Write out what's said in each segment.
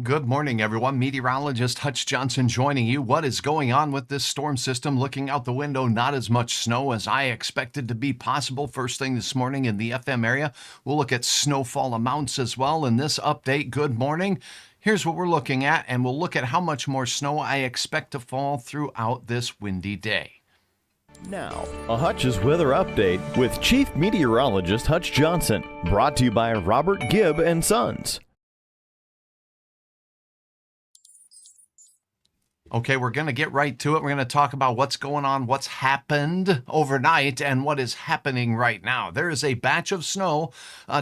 Good morning, everyone. Meteorologist Hutch Johnson joining you. What is going on with this storm system? Looking out the window, not as much snow as I expected to be possible first thing this morning in the FM area. We'll look at snowfall amounts as well in this update. Good morning. Here's what we're looking at, and we'll look at how much more snow I expect to fall throughout this windy day. Now, a Hutch's weather update with Chief Meteorologist Hutch Johnson, brought to you by Robert Gibb and Sons. Okay, we're going to get right to it. We're going to talk about what's going on, what's happened overnight, and what is happening right now. There is a batch of snow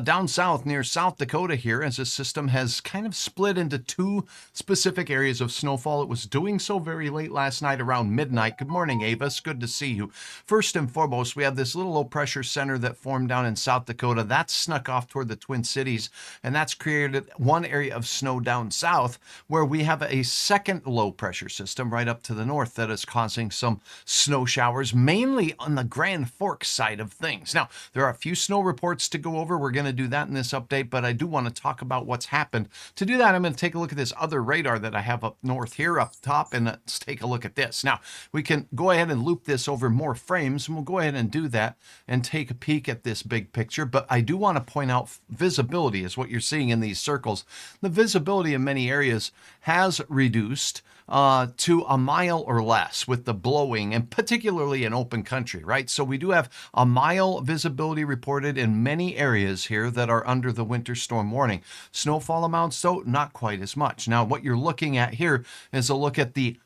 down south near South Dakota here as the system has kind of split into two specific areas of snowfall. It was doing so very late last night around midnight. Good morning, Avis. Good to see you. First and foremost, we have this little low pressure center that formed down in South Dakota. That's snuck off toward the Twin Cities, and that's created one area of snow down south where we have a second low pressure system right up to the north that is causing some snow showers, mainly on the Grand Forks side of things. Now, there are a few snow reports to go over. We're going to do that in this update, but I do want to talk about what's happened. To do that, I'm going to take a look at this other radar that I have up north here, up top, and let's take a look at this. Now, we can go ahead and loop this over more frames, and we'll go ahead and do that and take a peek at this big picture, but I do want to point out visibility is what you're seeing in these circles. The visibility in many areas has reduced to a mile or less with the blowing, and particularly in open country, right? So we do have a mile visibility reported in many areas here that are under the winter storm warning. Snowfall amounts, though, not quite as much. Now, what you're looking at here is a look at the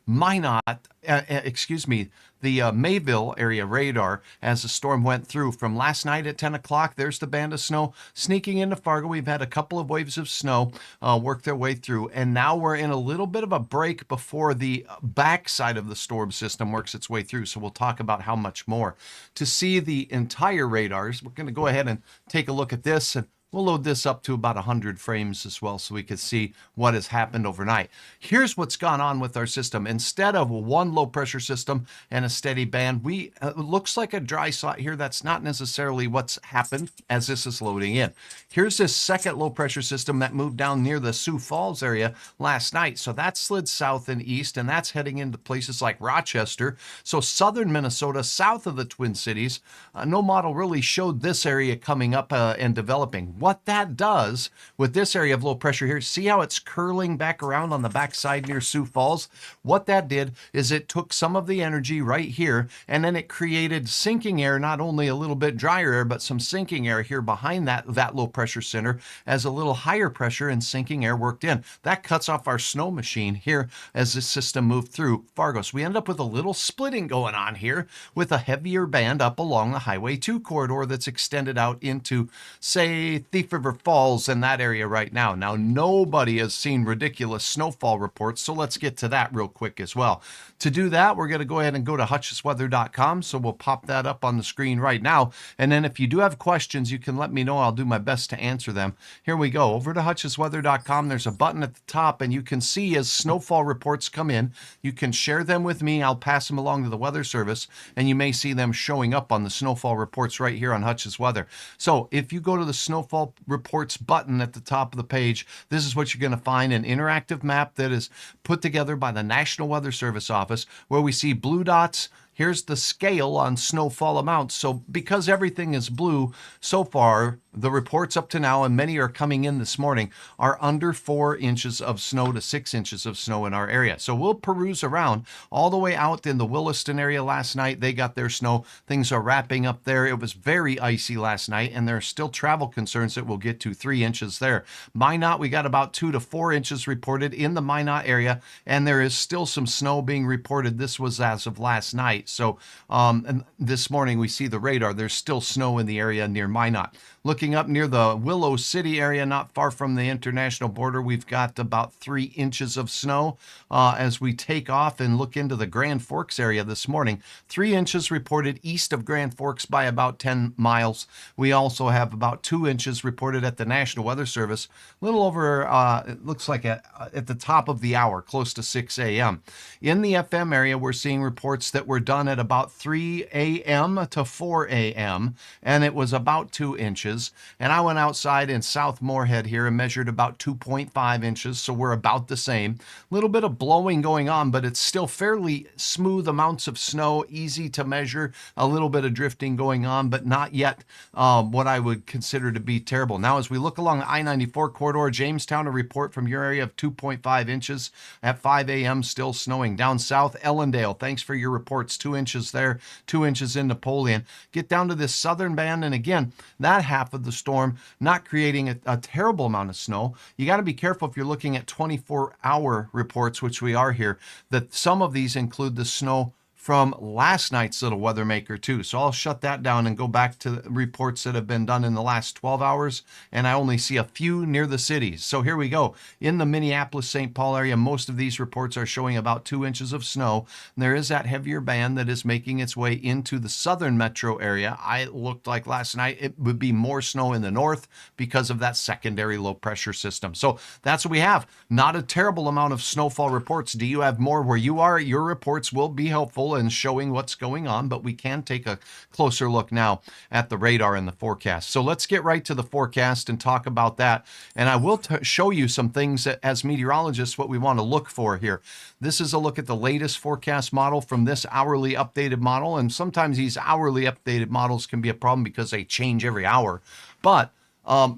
the Mayville area radar as the storm went through from last night at 10 o'clock. There's the band of snow sneaking into Fargo. We've had a couple of waves of snow work their way through, and now we're in a little bit of a break before the backside of the storm system works its way through. So we'll talk about how much more. To see the entire radars, we're going to go ahead and take a look at this, and we'll load this up to about 100 frames as well so we can see what has happened overnight. Here's what's gone on with our system. Instead of one low pressure system and a steady band, it looks like a dry slot here. That's not necessarily what's happened as this is loading in. Here's this second low pressure system that moved down near the Sioux Falls area last night. So that slid south and east, and that's heading into places like Rochester. So southern Minnesota, south of the Twin Cities. No model really showed this area coming up and developing. What that does with this area of low pressure here, see how it's curling back around on the backside near Sioux Falls? What that did is it took some of the energy right here, and then it created sinking air, not only a little bit drier air, but some sinking air here behind that low pressure center as a little higher pressure and sinking air worked in. That cuts off our snow machine here as this system moved through Fargo. So we end up with a little splitting going on here with a heavier band up along the Highway 2 corridor that's extended out into, say, Thief River Falls in that area right now. Now, nobody has seen ridiculous snowfall reports, so let's get to that real quick as well. To do that, we're going to go ahead and go to hutchesweather.com, so we'll pop that up on the screen right now. And then if you do have questions, you can let me know. I'll do my best to answer them. Here we go. Over to hutchesweather.com, there's a button at the top, and you can see as snowfall reports come in, you can share them with me. I'll pass them along to the Weather Service, and you may see them showing up on the snowfall reports right here on Hutch's Weather. So if you go to the snowfall reports button at the top of the page, this is what you're going to find: an interactive map that is put together by the National Weather Service office, where we see blue dots. Here's the scale on snowfall amounts. So because everything is blue so far, the reports up to now, and many are coming in this morning, are under 4 inches of snow to 6 inches of snow in our area. So we'll peruse around all the way out in the Williston area last night. They got their snow. Things are wrapping up there. It was very icy last night, and there are still travel concerns that we'll get to 3 inches there. Minot, we got about 2 to 4 inches reported in the Minot area, and there is still some snow being reported. This was as of last night. So and this morning we see the radar. There's still snow in the area near Minot. Looking up near the Willow City area, not far from the international border, we've got about 3 inches of snow as we take off and look into the Grand Forks area this morning. 3 inches reported east of Grand Forks by about 10 miles. We also have about 2 inches reported at the National Weather Service, a little over, it looks like at the top of the hour, close to 6 a.m. In the FM area, we're seeing reports that were done at about 3 a.m. to 4 a.m., and it was about 2 inches. And I went outside in South Moorhead here and measured about 2.5 inches, so we're about the same. A little bit of blowing going on, but it's still fairly smooth amounts of snow, easy to measure, a little bit of drifting going on, but not yet what I would consider to be terrible. Now, as we look along the I-94 corridor, Jamestown, a report from your area of 2.5 inches at 5 a.m., still snowing. Down south, Ellendale, thanks for your reports, 2 inches there, 2 inches in Napoleon. Get down to this southern band, and again, that half of the storm not creating a terrible amount of snow. You got to be careful if you're looking at 24-hour reports, which we are here, that some of these include the snow from last night's little weather maker too. So I'll shut that down and go back to the reports that have been done in the last 12 hours. And I only see a few near the cities. So here we go. In the Minneapolis, St. Paul area, most of these reports are showing about 2 inches of snow. And there is that heavier band that is making its way into the southern metro area. I looked like last night it would be more snow in the north because of that secondary low pressure system. So that's what we have. Not a terrible amount of snowfall reports. Do you have more where you are? Your reports will be helpful and showing what's going on, but we can take a closer look now at the radar and the forecast. So let's get right to the forecast and talk about that. And I will show you some things that, as meteorologists, what we want to look for here. This is a look at the latest forecast model from this hourly updated model. And sometimes these hourly updated models can be a problem because they change every hour. But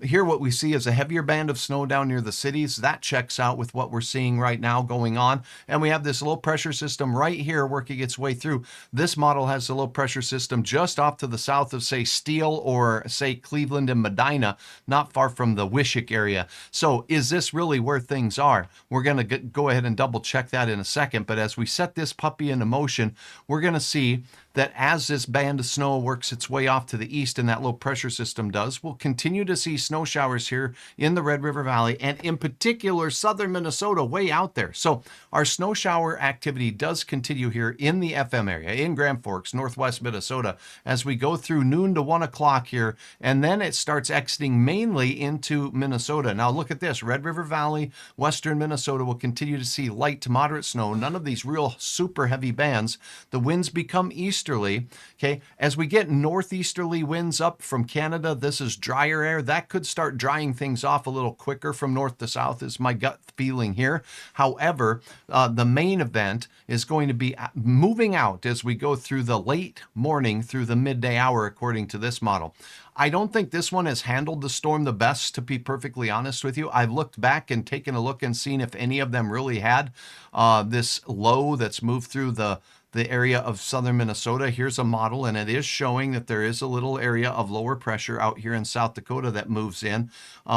here what we see is a heavier band of snow down near the cities. That checks out with what we're seeing right now going on. And we have this low pressure system right here working its way through. This model has the low pressure system just off to the south of, say, Steele or, say, Cleveland and Medina, not far from the Wishick area. So is this really where things are? We're going to go ahead and double check that in a second. But as we set this puppy into motion, we're going to see that as this band of snow works its way off to the east and that low pressure system does, we'll continue to see snow showers here in the Red River Valley and in particular southern Minnesota way out there. So our snow shower activity does continue here in the FM area, in Grand Forks, northwest Minnesota, as we go through noon to 1 o'clock here, and then it starts exiting mainly into Minnesota. Now look at this, Red River Valley, western Minnesota will continue to see light to moderate snow, none of these real super heavy bands. The winds become easterly. Okay, as we get northeasterly winds up from Canada, this is drier air. That could start drying things off a little quicker from north to south is my gut feeling here. However, the main event is going to be moving out as we go through the late morning through the midday hour, according to this model. I don't think this one has handled the storm the best, to be perfectly honest with you. I've looked back and taken a look and seen if any of them really had this low that's moved through the area of southern Minnesota. Here's a model, and it is showing that there is a little area of lower pressure out here in South Dakota that moves in.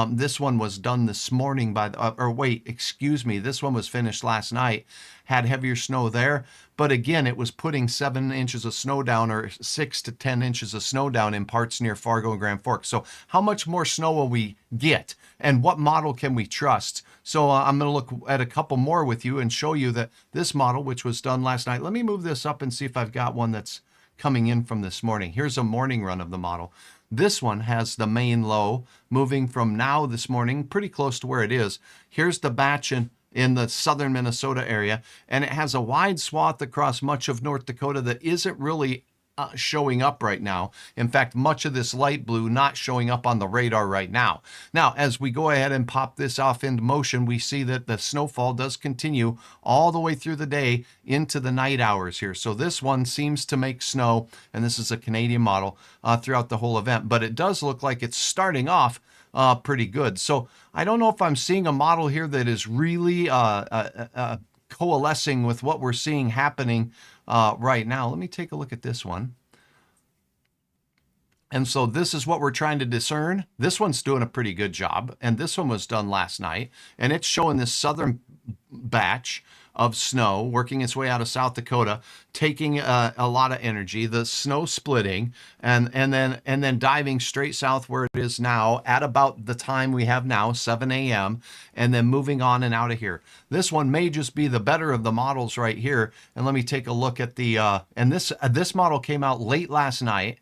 This one was done this morning by, this one was finished last night. Had heavier snow there, but again, it was putting 7 inches of snow down, or 6 to 10 inches of snow down in parts near Fargo and Grand Forks. So how much more snow will we get, and what model can we trust? So I'm going to look at a couple more with you and show you that this model, which was done last night, let me move this up and see if I've got one that's coming in from this morning. Here's a morning run of the model. This one has the main low moving from now this morning pretty close to where it is. Here's the batch in the southern Minnesota area, and it has a wide swath across much of North Dakota that isn't really showing up right now. In fact, much of this light blue not showing up on the radar right now. Now, as we go ahead and pop this off into motion, we see that the snowfall does continue all the way through the day into the night hours here. So this one seems to make snow, and this is a Canadian model, throughout the whole event, but it does look like it's starting off pretty good. So I don't know if I'm seeing a model here that is really coalescing with what we're seeing happening right now. Let me take a look at this one. And so this is what we're trying to discern. This one's doing a pretty good job, and this one was done last night, and it's showing this southern batch of snow working its way out of South Dakota, taking a lot of energy, the snow splitting, and then diving straight south where it is now at about the time we have now, 7 a.m., and then moving on and out of here. This one may just be the better of the models right here. And let me take a look at the, and this model came out late last night.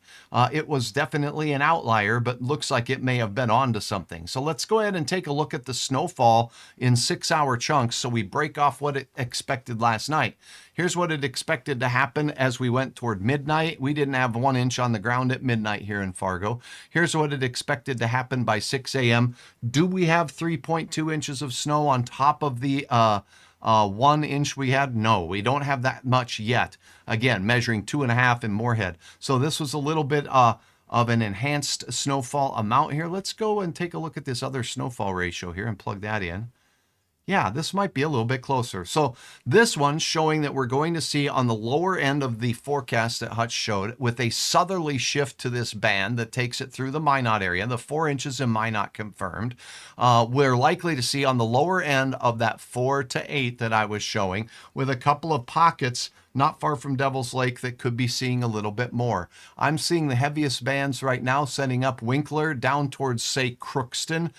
It was definitely an outlier, but looks like it may have been onto something. So let's go ahead and take a look at the snowfall in 6-hour chunks so we break off what it expected last night. Here's what it expected to happen as we went toward midnight. We didn't have 1 inch on the ground at midnight here in Fargo. Here's what it expected to happen by 6 a.m. Do we have 3.2 inches of snow on top of the 1 inch we had? No, we don't have that much yet. Again, measuring 2.5 in Moorhead. So this was a little bit of an enhanced snowfall amount here. Let's go and take a look at this other snowfall ratio here and plug that in. Yeah, this might be a little bit closer. So this one's showing that we're going to see on the lower end of the forecast that Hutch showed, with a southerly shift to this band that takes it through the Minot area, the 4 inches in Minot confirmed. We're likely to see on the lower end of that 4 to 8 that I was showing, with a couple of pockets not far from Devil's Lake that could be seeing a little bit more. I'm seeing the heaviest bands right now sending up Winkler down towards, say, Crookston.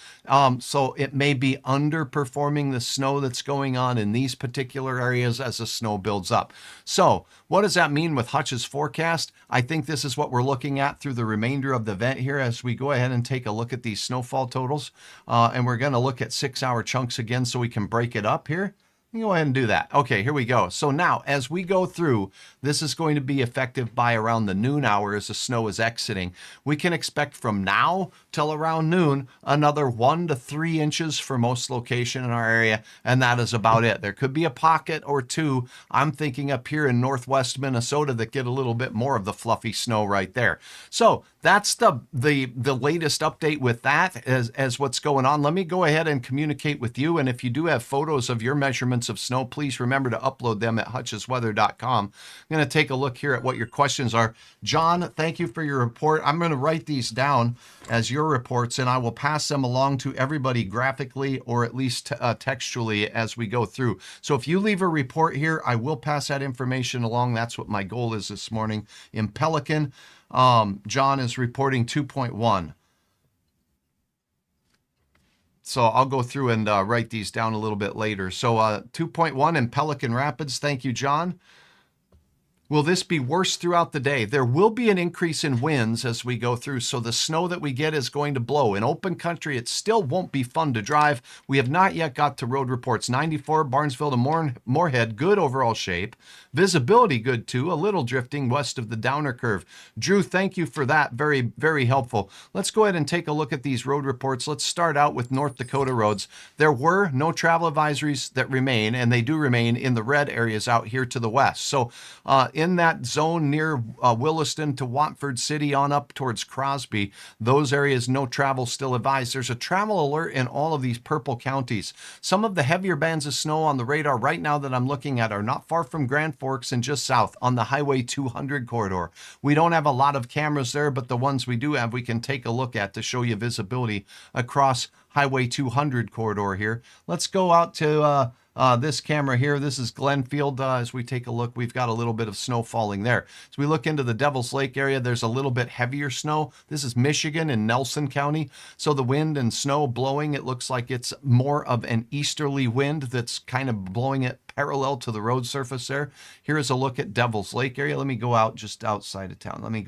So it may be underperforming the snow that's going on in these particular areas as the snow builds up. So what does that mean with Hutch's forecast? I think this is what we're looking at through the remainder of the event here as we go ahead and take a look at these snowfall totals. And we're going to look at 6-hour chunks again so we can break it up here. Go ahead and do that. Okay, here we go. So now, as we go through, this is going to be effective by around the noon hour as the snow is exiting. We can expect from now till around noon another 1 to 3 inches for most location in our area, and that is about it. There could be a pocket or two, I'm thinking up here in northwest Minnesota, that get a little bit more of the fluffy snow right there. So that's the latest update with that as what's going on. Let me go ahead and communicate with you, and if you do have photos of your measurements of snow, please remember to upload them at hutchesweather.com. I'm going to take a look here at what your questions are. John, thank you for your report. I'm going to write these down as your reports, and I will pass them along to everybody graphically or at least textually as we go through. So if you leave a report here, I will pass that information along. That's what my goal is this morning. In Pelican, John is reporting 2.1. So I'll go through and write these down a little bit later. So 2.1 in Pelican Rapids. Thank you, John. Will this be worse throughout the day? There will be an increase in winds as we go through, so the snow that we get is going to blow. In open country, it still won't be fun to drive. We have not yet got to road reports. 94, Barnesville to Moorhead, good overall shape. Visibility good too, a little drifting west of the Downer curve. Drew, thank you for that. Very, very helpful. Let's go ahead and take a look at these road reports. Let's start out with North Dakota roads. There were no travel advisories that remain, and they do remain in the red areas out here to the west. So in that zone near Williston to Watford City on up towards Crosby, those areas, no travel still advised. There's a travel alert in all of these purple counties. Some of the heavier bands of snow on the radar right now that I'm looking at are not far from Grand Forks and just south on the Highway 200 corridor. We don't have a lot of cameras there, but the ones we do have, we can take a look at to show you visibility across Highway 200 corridor here. Let's go out to this camera here. This is Glenfield. As we take a look, we've got a little bit of snow falling there. As we look into the Devil's Lake area, there's a little bit heavier snow. This is Michigan and Nelson County. So the wind and snow blowing, it looks like it's more of an easterly wind that's kind of blowing it parallel to the road surface there. Here is a look at Devil's Lake area. Let me go out just outside of town. Let me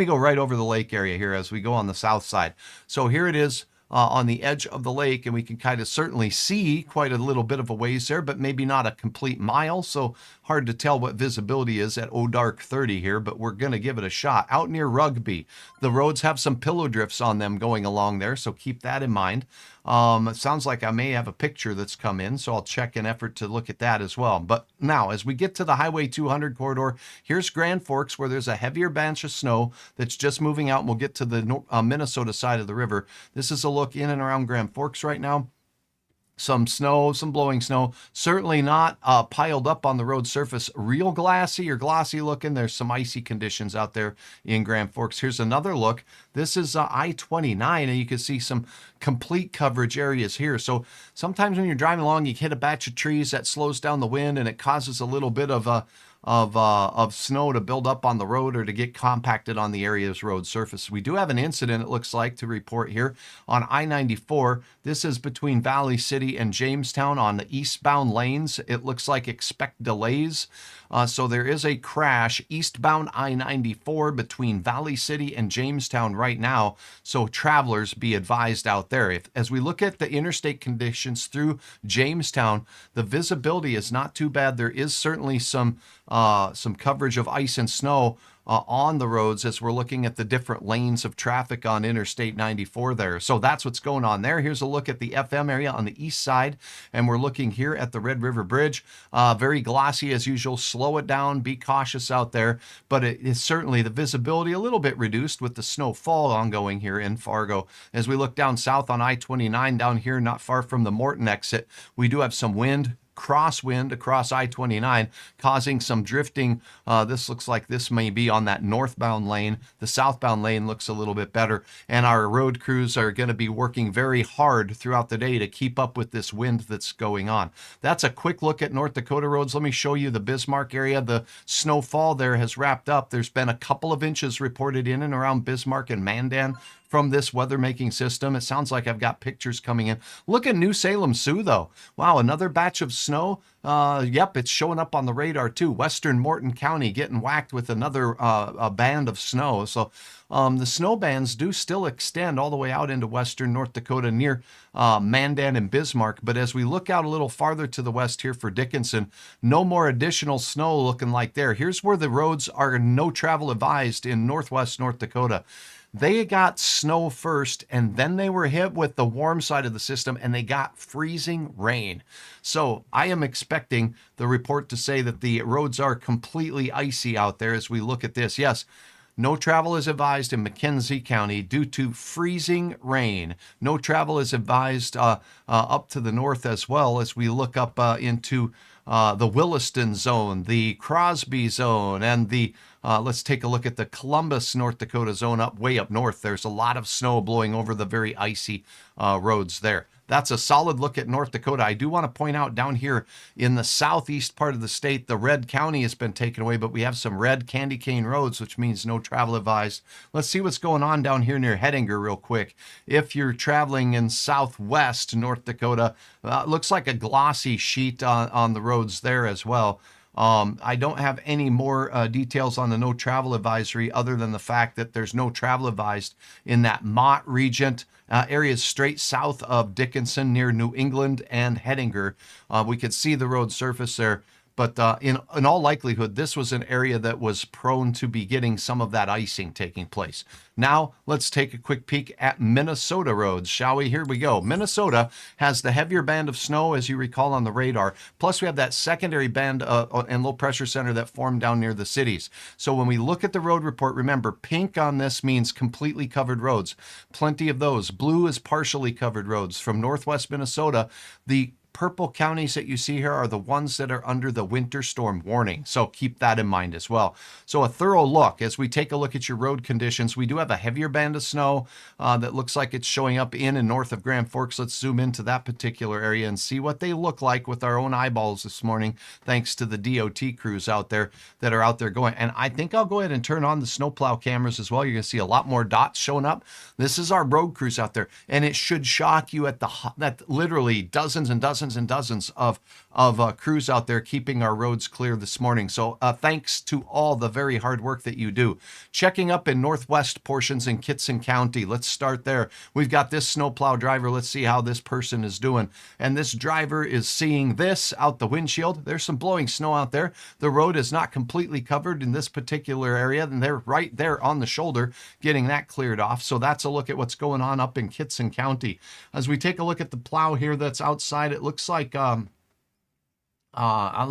go right over the lake area here as we go on the south side. So here it is. On the edge of the lake, and we can kind of certainly see quite a little bit of a ways there, but maybe not a complete mile, so hard to tell what visibility is at dark 30 here, but we're going to give it a shot. Out near Rugby, the roads have some pillow drifts on them going along there, so keep that in mind. It sounds like I may have a picture that's come in, so I'll check an effort to look at that as well. But now, as we get to the Highway 200 corridor, here's Grand Forks, where there's a heavier bunch of snow that's just moving out, and we'll get to the Minnesota side of the river. This is a look in and around Grand Forks right now. Some snow, some blowing snow, certainly not piled up on the road surface, real glassy or glossy looking. There's some icy conditions out there in Grand Forks. Here's another look. This is I-29, and you can see some complete coverage areas here. So sometimes when you're driving along, you hit a batch of trees that slows down the wind, and it causes a little bit of of snow to build up on the road or to get compacted on the area's road surface. We do have an incident, it looks like, to report here on I-94. This is between Valley City and Jamestown on the eastbound lanes. It looks like expect delays. So there is a crash eastbound I-94 between Valley City and Jamestown right now. So travelers be advised out there. As we look at the interstate conditions through Jamestown, the visibility is not too bad. There is certainly some coverage of ice and snow on the roads as we're looking at the different lanes of traffic on Interstate 94 there. So that's what's going on there. Here's a look at the FM area on the east side, and we're looking here at the Red River Bridge. Very glossy as usual. Slow it down. Be cautious out there. But it is certainly the visibility a little bit reduced with the snowfall ongoing here in Fargo. As we look down south on I-29 down here, not far from the Morton exit, we do have some wind. Crosswind across I-29 causing some drifting. This looks like this may be on that northbound lane. The southbound lane looks a little bit better, and our road crews are going to be working very hard throughout the day to keep up with this wind that's going on. That's a quick look at North Dakota roads. Let me show you the Bismarck area. The snowfall there has wrapped up. There's been a couple of inches reported in and around Bismarck and Mandan from this weather-making system. It sounds like I've got pictures coming in. Look at New Salem, Sioux, though. Wow, another batch of snow. Yep, it's showing up on the radar, too. Western Morton County getting whacked with another a band of snow. So the snow bands do still extend all the way out into western North Dakota near Mandan and Bismarck. But as we look out a little farther to the west here for Dickinson, no more additional snow looking like there. Here's where the roads are no travel advised in northwest North Dakota. They got snow first, and then they were hit with the warm side of the system, and they got freezing rain. So I am expecting the report to say that the roads are completely icy out there as we look at this. Yes, no travel is advised in McKenzie County due to freezing rain. No travel is advised up to the north as well as we look up into the Williston zone, the Crosby zone, and the let's take a look at the Columbus, North Dakota zone way up north. There's a lot of snow blowing over the very icy roads there. That's a solid look at North Dakota. I do want to point out down here in the southeast part of the state, the red county has been taken away, but we have some red candy cane roads, which means no travel advised. Let's see what's going on down here near Hettinger real quick. If you're traveling in southwest North Dakota, looks like a glossy sheet on the roads there as well. I don't have any more details on the no travel advisory other than the fact that there's no travel advised in that Mott region, areas straight south of Dickinson near New England and Hettinger. We could see the road surface there. But in all likelihood, this was an area that was prone to be getting some of that icing taking place. Now, let's take a quick peek at Minnesota roads, shall we? Here we go. Minnesota has the heavier band of snow, as you recall, on the radar. Plus, we have that secondary band and low pressure center that formed down near the cities. So when we look at the road report, remember, pink on this means completely covered roads. Plenty of those. Blue is partially covered roads. From northwest Minnesota, the purple counties that you see here are the ones that are under the winter storm warning. So keep that in mind as well. So a thorough look as we take a look at your road conditions. We do have a heavier band of snow that looks like it's showing up in and north of Grand Forks. Let's zoom into that particular area and see what they look like with our own eyeballs this morning, thanks to the DOT crews out there that are out there going. And I think I'll go ahead and turn on the snowplow cameras as well. You're going to see a lot more dots showing up. This is our road crews out there, and it should shock you at that literally dozens and dozens and dozens of crews out there keeping our roads clear this morning. So thanks to all the very hard work that you do. Checking up in northwest portions in Kitson County. Let's start there. We've got this snowplow driver. Let's see how this person is doing. And this driver is seeing this out the windshield. There's some blowing snow out there. The road is not completely covered in this particular area, and they're right there on the shoulder getting that cleared off. So that's a look at what's going on up in Kitson County. As we take a look at the plow here that's outside, it looks like let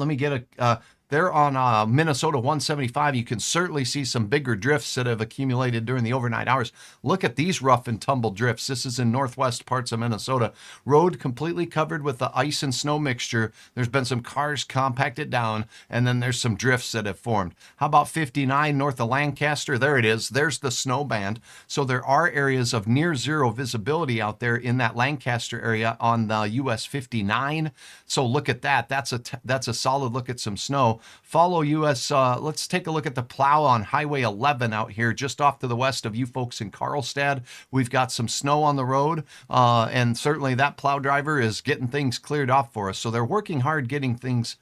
me get a there on Minnesota 175, you can certainly see some bigger drifts that have accumulated during the overnight hours. Look at these rough and tumble drifts. This is in northwest parts of Minnesota. Road completely covered with the ice and snow mixture. There's been some cars compacted down, and then there's some drifts that have formed. How about 59 north of Lancaster? There it is. There's the snow band. So there are areas of near zero visibility out there in that Lancaster area on the US 59. So look at that. That's a solid look at some snow. follow US. Let's take a look at the plow on Highway 11 out here, just off to the west of you folks in Carlstad. We've got some snow on the road, and certainly that plow driver is getting things cleared off for us. So they're working hard getting things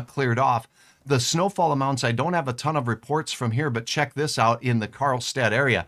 cleared off. The snowfall amounts, I don't have a ton of reports from here, but check this out in the Carlstad area.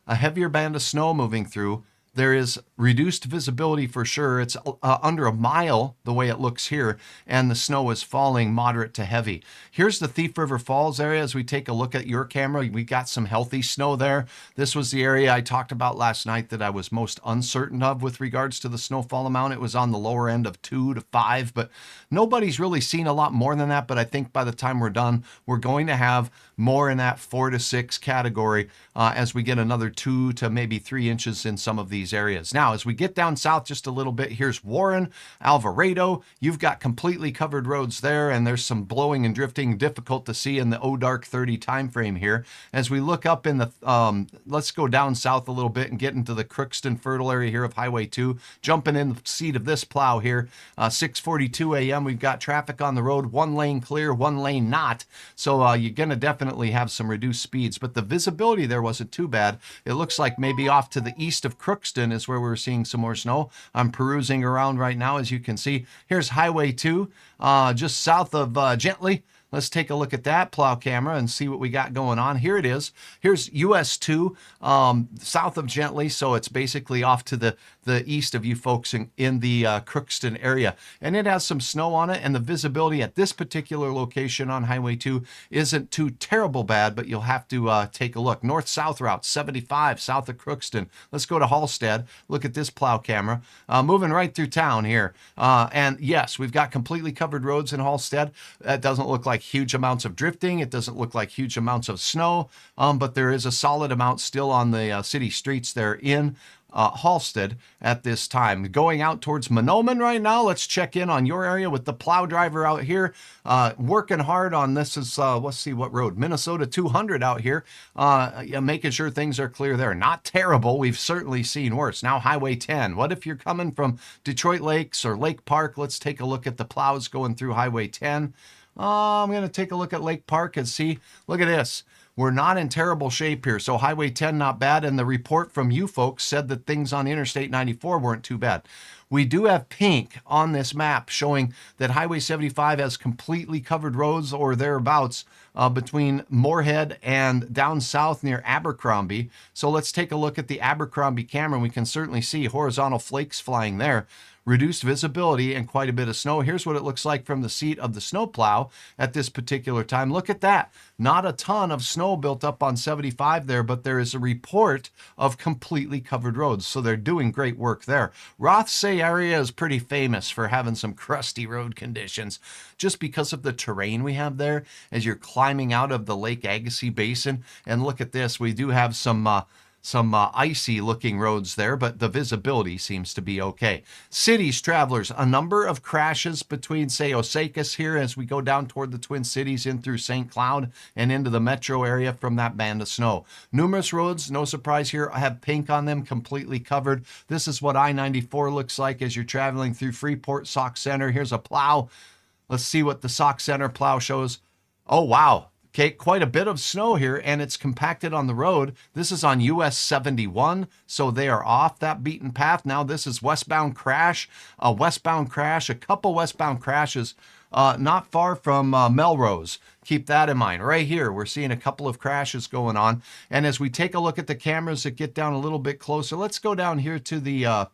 A heavier band of snow moving through. There is reduced visibility for sure. It's under a mile the way it looks here, and the snow is falling moderate to heavy. Here's the Thief River Falls area. As we take a look at your camera, we got some healthy snow there. This was the area I talked about last night that I was most uncertain of with regards to the snowfall amount. It was on the lower end of 2 to 5, but nobody's really seen a lot more than that. But I think by the time we're done, we're going to have more in that 4 to 6 category as we get another 2 to maybe 3 inches in some of these areas. Now, as we get down south just a little bit, here's Warren, Alvarado. You've got completely covered roads there, and there's some blowing and drifting, difficult to see in the dark 30 time frame here. As we look up in the, let's go down south a little bit and get into the Crookston Fertile area here of Highway 2. Jumping in the seat of this plow here, 6:42 a.m. We've got traffic on the road, 1 lane clear, 1 lane not. So you're going to definitely have some reduced speeds, but the visibility there wasn't too bad. It looks like maybe off to the east of Crookston is where we're seeing some more snow. I'm perusing around right now, as you can see. Here's Highway 2, just south of Gently. Let's take a look at that plow camera and see what we got going on. Here it is. Here's US 2, south of Gently, so it's basically off to the east of you folks in the Crookston area. And it has some snow on it, and the visibility at this particular location on Highway 2 isn't too terrible bad, but you'll have to take a look. North-south route, 75, south of Crookston. Let's go to Halstead. Look at this plow camera. Moving right through town here. And yes, we've got completely covered roads in Halstead. That doesn't look like huge amounts of drifting. It doesn't look like huge amounts of snow, but there is a solid amount still on the city streets there in Halstead at this time. Going out towards Monoman right now. Let's check in on your area with the plow driver out here, working hard on this is, let's see what road, Minnesota 200 out here, making sure things are clear there. Not terrible. We've certainly seen worse. Now Highway 10. What if you're coming from Detroit Lakes or Lake Park? Let's take a look at the plows going through Highway 10. I'm going to take a look at Lake Park and see. Look at this. We're not in terrible shape here. So Highway 10, not bad. And the report from you folks said that things on Interstate 94 weren't too bad. We do have pink on this map showing that Highway 75 has completely covered roads or thereabouts between Moorhead and down south near Abercrombie. So let's take a look at the Abercrombie camera. We can certainly see horizontal flakes flying there. Reduced visibility and quite a bit of snow. Here's what it looks like from the seat of the snowplow at this particular time. Look at that. Not a ton of snow built up on 75 there, but there is a report of completely covered roads. So they're doing great work there. Rothsay area is pretty famous for having some crusty road conditions just because of the terrain we have there as you're climbing out of the Lake Agassiz Basin. And look at this. We do have some icy looking roads there, but the visibility seems to be okay. Cities, travelers, a number of crashes between, say, Osakis here as we go down toward the Twin Cities in through St. Cloud and into the metro area from that band of snow. Numerous roads, no surprise here, have pink on them, completely covered. This is what I-94 looks like as you're traveling through Freeport Sauk Center. Here's a plow. Let's see what the Sauk Center plow shows. Oh, wow. Okay, quite a bit of snow here, and it's compacted on the road. This is on US 71, so they are off that beaten path. Now this is westbound crash, a couple westbound crashes not far from Melrose. Keep that in mind. Right here, we're seeing a couple of crashes going on. And as we take a look at the cameras that get down a little bit closer, let's go down here to the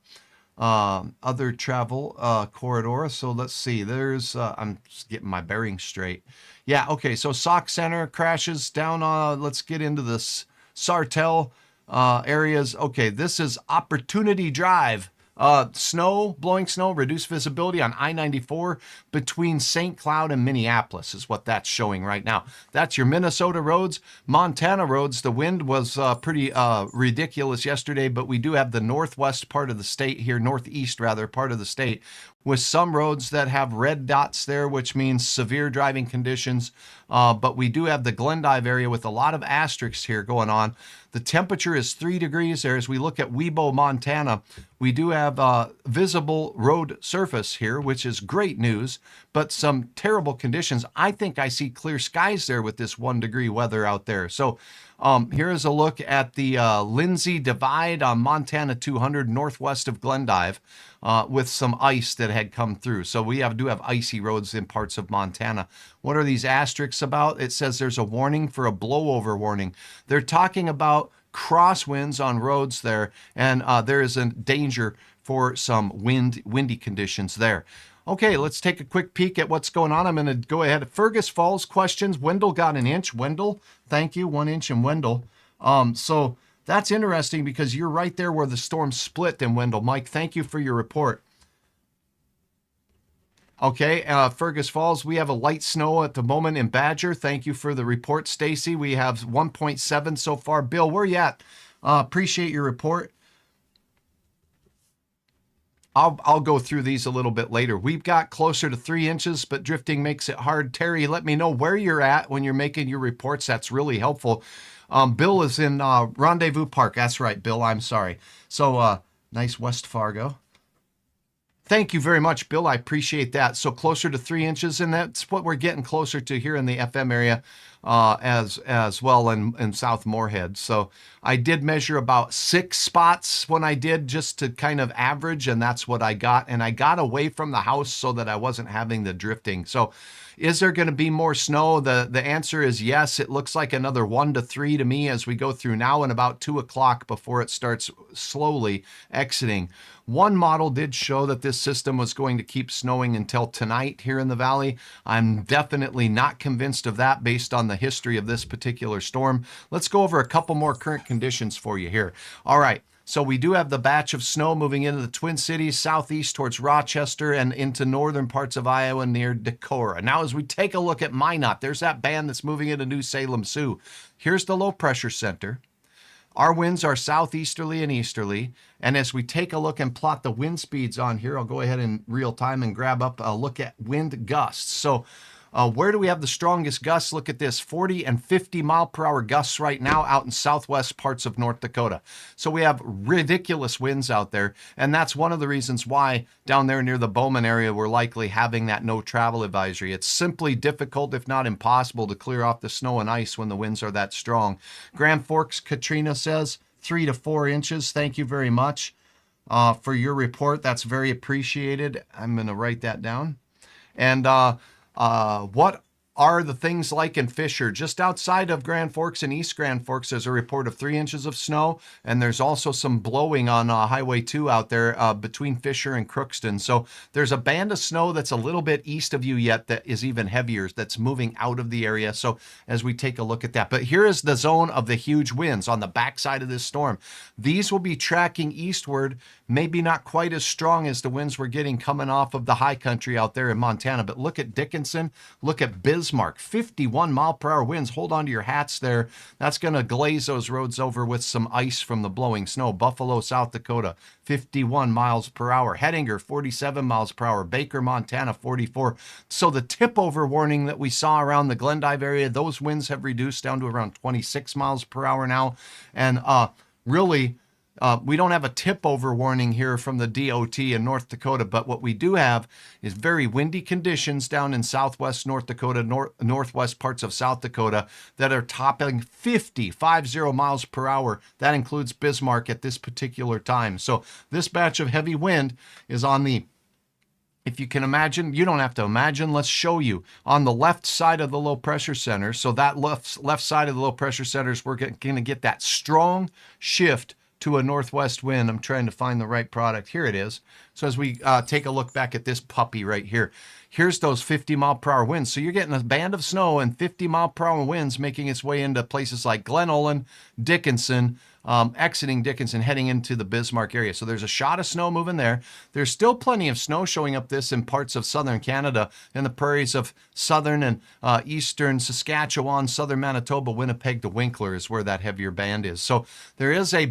other travel corridor. So let's see, there's I'm just getting my bearings straight. Yeah, okay, so Sauk Center crashes down let's get into this Sartell areas. Okay, this is Opportunity Drive. Blowing snow, reduced visibility on I-94 between St. Cloud and Minneapolis is what that's showing right now. That's your Minnesota roads. Montana roads, the wind was pretty ridiculous yesterday, but we do have the northwest part of the state here, northeast rather, part of the state. with some roads that have red dots there, which means severe driving conditions. But we do have the Glendive area with a lot of asterisks here going on. The temperature is 3 degrees there. As we look at Webo, Montana, we do have visible road surface here, which is great news, but some terrible conditions. I think I see clear skies there with this 1 degree weather out there. So here is a look at the Lindsay Divide on Montana 200 northwest of Glendive with some ice that had come through. So we do have icy roads in parts of Montana. What are these asterisks about? It says there's a warning for a blowover warning. They're talking about crosswinds on roads there, and there is a danger for some windy conditions there. Okay, let's take a quick peek at what's going on. I'm going to go ahead. Fergus Falls questions. Wendell got an inch. Wendell, thank you. 1 inch in Wendell. So that's interesting because you're right there where the storm split in Wendell. Mike, thank you for your report. Okay, Fergus Falls, we have a light snow at the moment in Badger. Thank you for the report, Stacy. We have 1.7 so far. Bill, where you at? Appreciate your report. I'll go through these a little bit later. We've got closer to 3 inches, but drifting makes it hard. Terry, let me know where you're at when you're making your reports. That's really helpful. Bill is in Rendezvous Park. That's right, Bill. I'm sorry. So nice West Fargo. Thank you very much, Bill. I appreciate that. So closer to 3 inches, and that's what we're getting closer to here in the FM area as well in South Moorhead. So I did measure about 6 spots when I did, just to kind of average, and that's what I got. And I got away from the house so that I wasn't having the drifting. So is there going to be more snow? The answer is yes. It looks like another 1 to 3 to me as we go through now, and about 2 o'clock before it starts slowly exiting. One model did show that this system was going to keep snowing until tonight here in the valley. I'm definitely not convinced of that based on the history of this particular storm. Let's go over a couple more current conditions for you here. All right. So we do have the batch of snow moving into the Twin Cities, southeast towards Rochester, and into northern parts of Iowa near Decorah. Now, as we take a look at Minot, there's that band that's moving into New Salem, Sioux. Here's the low pressure center. Our winds are southeasterly and easterly. And as we take a look and plot the wind speeds on here, I'll go ahead in real time and grab up a look at wind gusts. So where do we have the strongest gusts? Look at this, 40 and 50 mile per hour gusts right now out in southwest parts of North Dakota. So we have ridiculous winds out there. And that's one of the reasons why down there near the Bowman area, we're likely having that no travel advisory. It's simply difficult, if not impossible, to clear off the snow and ice when the winds are that strong. Grand Forks, Katrina says 3 to 4 inches. Thank you very much for your report. That's very appreciated. I'm going to write that down. And what are the things like in Fisher? Just outside of Grand Forks and East Grand Forks, there's a report of 3 inches of snow, and there's also some blowing on Highway 2 out there between Fisher and Crookston. So there's a band of snow that's a little bit east of you yet that is even heavier, that's moving out of the area. So as we take a look at that, but here is the zone of the huge winds on the backside of this storm. These will be tracking eastward, maybe not quite as strong as the winds we're getting coming off of the high country out there in Montana. But look at Dickinson, look at Bismarck, 51 mile per hour winds. Hold on to your hats there. That's going to glaze those roads over with some ice from the blowing snow. Buffalo, South Dakota, 51 miles per hour. Hettinger, 47 miles per hour. Baker, Montana, 44. So the tip over warning that we saw around the Glendive area, those winds have reduced down to around 26 miles per hour now. And really, we don't have a tip over warning here from the DOT in North Dakota, but what we do have is very windy conditions down in southwest North Dakota, northwest parts of South Dakota that are topping 50 miles per hour. That includes Bismarck at this particular time. So this batch of heavy wind is on the, if you can imagine, you don't have to imagine, let's show you, on the left side of the low pressure center. So that left side of the low pressure centers, we're going to get that strong shift to a northwest wind. I'm trying to find the right product. Here it is. So as we take a look back at this puppy right here, here's those 50 mile per hour winds. So you're getting a band of snow and 50 mile per hour winds making its way into places like Glen Ullin, Dickinson, exiting Dickinson, heading into the Bismarck area. So there's a shot of snow moving there. There's still plenty of snow showing up this in parts of southern Canada, in the prairies of southern and eastern Saskatchewan, southern Manitoba, Winnipeg to Winkler is where that heavier band is. So there is a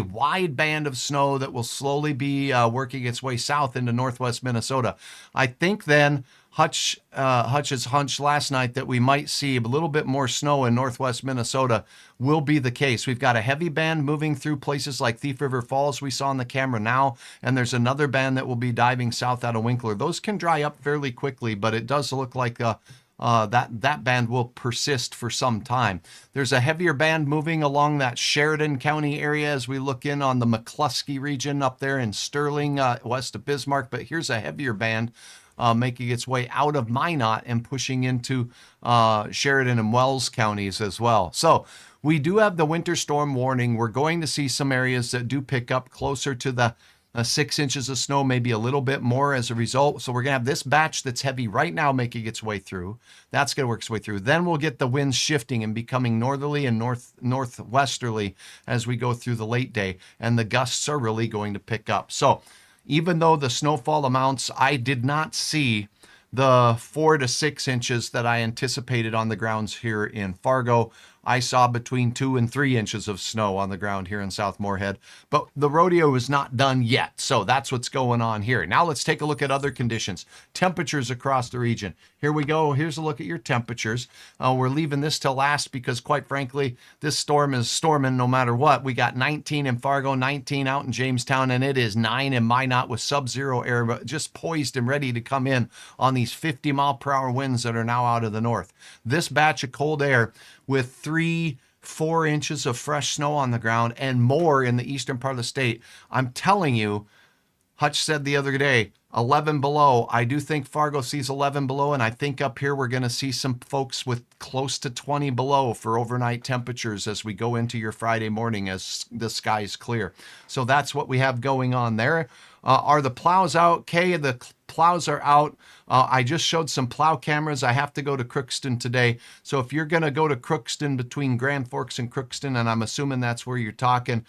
wide band of snow that will slowly be working its way south into northwest Minnesota. I think then Hutch's hunch last night that we might see a little bit more snow in northwest Minnesota will be the case. We've got a heavy band moving through places like Thief River Falls we saw on the camera now, and there's another band that will be diving south out of Winkler. Those can dry up fairly quickly, but it does look like that band will persist for some time. There's a heavier band moving along that Sheridan County area as we look in on the McCluskey region up there in Sterling, west of Bismarck, but here's a heavier band making its way out of Minot and pushing into Sheridan and Wells counties as well. So we do have the winter storm warning. We're going to see some areas that do pick up closer to the 6 inches of snow, maybe a little bit more as a result. So we're going to have this batch that's heavy right now making its way through. That's going to work its way through. Then we'll get the winds shifting and becoming northerly and northwesterly as we go through the late day. And the gusts are really going to pick up. So even though the snowfall amounts, I did not see the 4 to 6 inches that I anticipated on the grounds here in Fargo. I saw between 2 and 3 inches of snow on the ground here in South Moorhead, but the rodeo is not done yet. So that's what's going on here. Now let's take a look at other conditions. Temperatures across the region. Here we go. Here's a look at your temperatures. We're leaving this to last because quite frankly, this storm is storming no matter what. We got 19 in Fargo, 19 out in Jamestown, and it is 9 in Minot with sub-zero air, but just poised and ready to come in on these 50-mile-per-hour winds that are now out of the north. This batch of cold air with 3-4 inches of fresh snow on the ground and more in the eastern part of the state. I'm telling you, Hutch said the other day, 11 below. I do think Fargo sees 11 below, and I think up here we're going to see some folks with close to 20 below for overnight temperatures as we go into your Friday morning as the sky's clear. So that's what we have going on there. Are the plows out? Okay, the plows are out. I just showed some plow cameras. I have to go to Crookston today. So if you're going to go to Crookston between Grand Forks and Crookston, and I'm assuming that's where you're talking,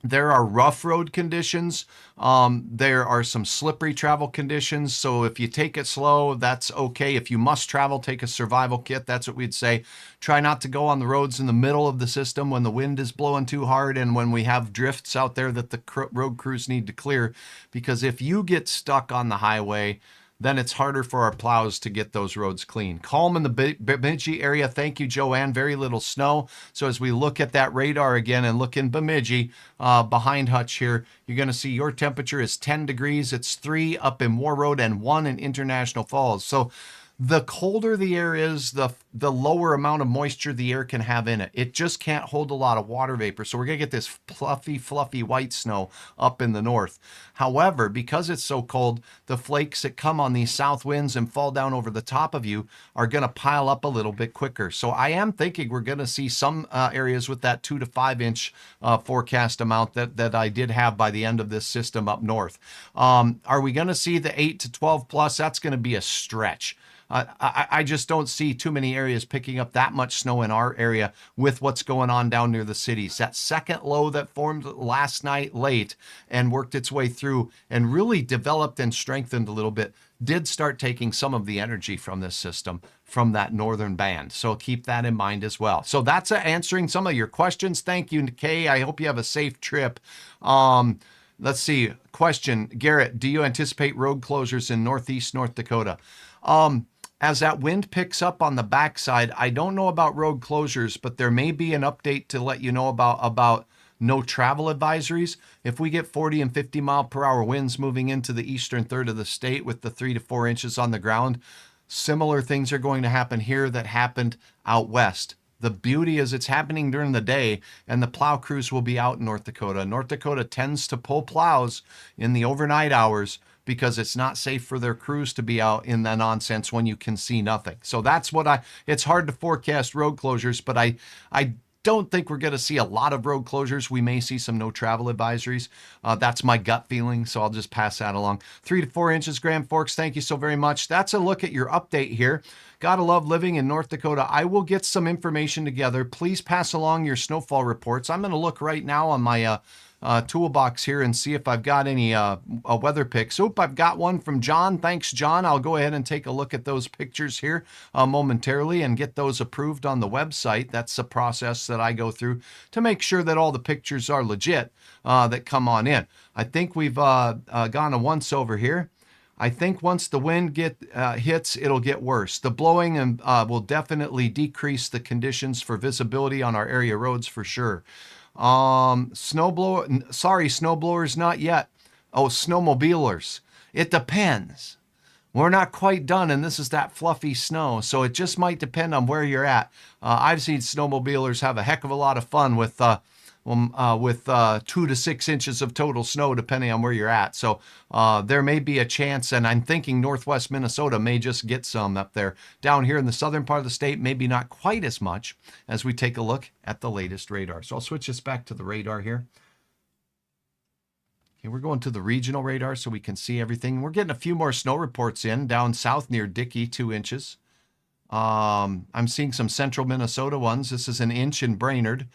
there are rough road conditions. There are some slippery travel conditions. So if you take it slow, that's okay. If you must travel, take a survival kit. That's what we'd say. Try not to go on the roads in the middle of the system when the wind is blowing too hard and when we have drifts out there that the road crews need to clear. Because if you get stuck on the highway, then it's harder for our plows to get those roads clean. Calm in the Bemidji area. Thank you, Joanne. Very little snow. So as we look at that radar again and look in Bemidji behind Hutch here, you're going to see your temperature is 10 degrees. It's 3 up in Moore Road and 1 in International Falls. So the colder the air is, the lower amount of moisture the air can have in it. It just can't hold a lot of water vapor. So we're going to get this fluffy white snow up in the north. However, because it's so cold, the flakes that come on these south winds and fall down over the top of you are going to pile up a little bit quicker. So I am thinking we're going to see some areas with that 2 to 5 inch forecast amount that I did have by the end of this system up north. Are we going to see the 8 to 12 plus? That's going to be a stretch. I just don't see too many areas picking up that much snow in our area with what's going on down near the cities. That second low that formed last night late and worked its way through and really developed and strengthened a little bit did start taking some of the energy from this system from that northern band. So keep that in mind as well. So that's answering some of your questions. Thank you, Kay. I hope you have a safe trip. Let's see. Question, Garrett, do you anticipate road closures in northeast North Dakota? As that wind picks up on the backside, I don't know about road closures, but there may be an update to let you know about no travel advisories. If we get 40 and 50 mile per hour winds moving into the eastern third of the state with the 3 to 4 inches on the ground, similar things are going to happen here that happened out west. The beauty is it's happening during the day, and the plow crews will be out in North Dakota. North Dakota tends to pull plows in the overnight hours because it's not safe for their crews to be out in the nonsense when you can see nothing. So that's what it's hard to forecast road closures, but I don't think we're going to see a lot of road closures. We may see some no travel advisories. That's my gut feeling, so I'll just pass that along. 3 to 4 inches, Grand Forks, thank you so very much. That's a look at your update here. Gotta love living in North Dakota. I will get some information together. Please pass along your snowfall reports. I'm going to look right now on my toolbox here and see if I've got any weather pics. Oop, I've got one from John. Thanks, John. I'll go ahead and take a look at those pictures here momentarily and get those approved on the website. That's the process that I go through to make sure that all the pictures are legit that come on in. I think we've gone a once over here. I think once the wind hits, it'll get worse. The blowing will definitely decrease the conditions for visibility on our area roads for sure. Snowblowers, not yet. Oh, snowmobilers. It depends. We're not quite done, and this is that fluffy snow, so it just might depend on where you're at. I've seen snowmobilers have a heck of a lot of fun with 2 to 6 inches of total snow, depending on where you're at. So there may be a chance, and I'm thinking northwest Minnesota may just get some up there. Down here in the southern part of the state, maybe not quite as much as we take a look at the latest radar. So I'll switch this back to the radar here. Okay, we're going to the regional radar so we can see everything. We're getting a few more snow reports in down south near Dickey, 2 inches. I'm seeing some central Minnesota ones. This is an inch in Brainerd.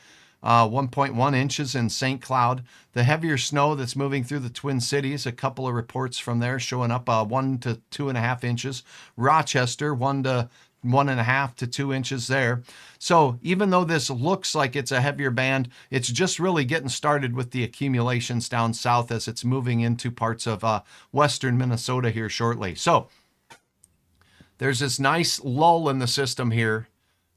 1.1 inches in St. Cloud. The heavier snow that's moving through the Twin Cities, a couple of reports from there showing up 1 to 2.5 inches. Rochester, 1 to 1.5 to 2 inches there. So even though this looks like it's a heavier band, it's just really getting started with the accumulations down south as it's moving into parts of western Minnesota here shortly. So there's this nice lull in the system here.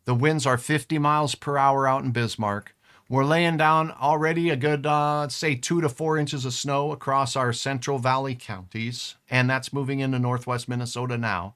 The winds are 50 miles per hour out in Bismarck. We're laying down already a good, say, 2 to 4 inches of snow across our Central Valley counties, and that's moving into northwest Minnesota now.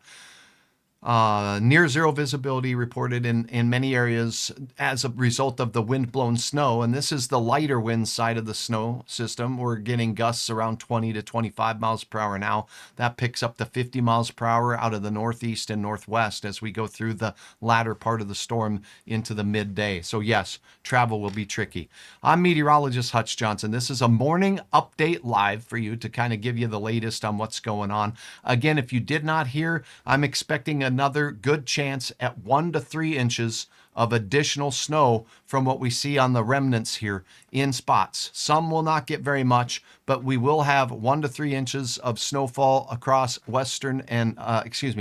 Near zero visibility reported in many areas as a result of the wind-blown snow, and this is the lighter wind side of the snow system. We're getting gusts around 20 to 25 miles per hour now. That picks up to 50 miles per hour out of the northeast and northwest as we go through the latter part of the storm into the midday. So yes, travel will be tricky. I'm meteorologist Hutch Johnson. This is a morning update live for you to kind of give you the latest on what's going on. Again, if you did not hear, I'm expecting another good chance at 1 to 3 inches of additional snow from what we see on the remnants here in spots. Some will not get very much, but we will have 1 to 3 inches of snowfall across western and,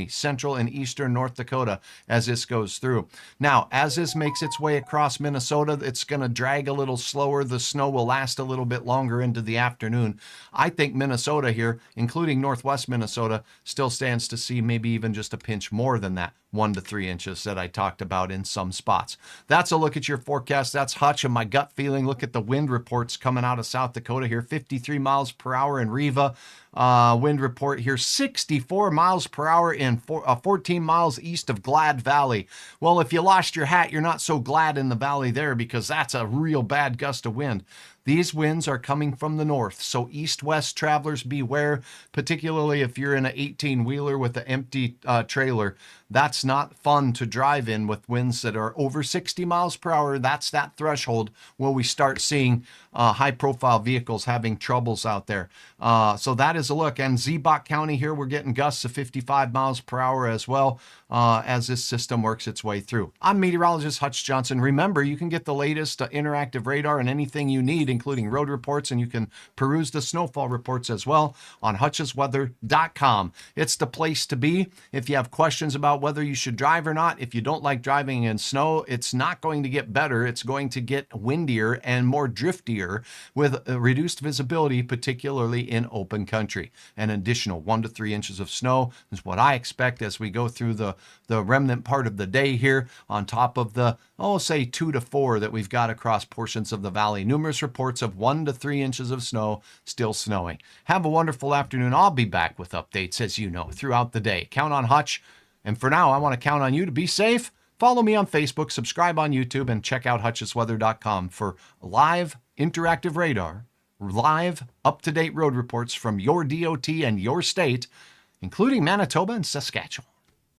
central and eastern North Dakota as this goes through. Now, as this makes its way across Minnesota, it's going to drag a little slower. The snow will last a little bit longer into the afternoon. I think Minnesota here, including northwest Minnesota, still stands to see maybe even just a pinch more than that 1 to 3 inches that I talked about in some spots. That's a look at your forecast. That's Hutch and my gut feeling. Look at the wind reports coming out of South Dakota here. 53 miles per hour in Riva. Wind report here, 64 miles per hour in 14 miles east of Glad Valley. Well, if you lost your hat, you're not so glad in the valley there because that's a real bad gust of wind. These winds are coming from the north, so east-west travelers beware, particularly if you're in an 18-wheeler with an empty trailer. That's not fun to drive in with winds that are over 60 miles per hour. That's that threshold where we start seeing high-profile vehicles having troubles out there. So that is a look. And Ziebach County here, we're getting gusts of 55 miles per hour as well as this system works its way through. I'm meteorologist Hutch Johnson. Remember, you can get the latest interactive radar and anything you need, including road reports, and you can peruse the snowfall reports as well on hutchesweather.com. It's the place to be. If you have questions about whether you should drive or not, if you don't like driving in snow, it's not going to get better. It's going to get windier and more driftier with reduced visibility, particularly in open country. An additional 1 to 3 inches of snow is what I expect as we go through the remnant part of the day here on top of the, say 2 to 4 that we've got across portions of the valley. Numerous reports of 1 to 3 inches of snow still snowing. Have a wonderful afternoon. I'll be back with updates, as you know, throughout the day. Count on Hutch. And for now, I want to count on you to be safe. Follow me on Facebook, subscribe on YouTube, and check out hutchesweather.com for live interactive radar, live up-to-date road reports from your DOT and your state, including Manitoba and Saskatchewan.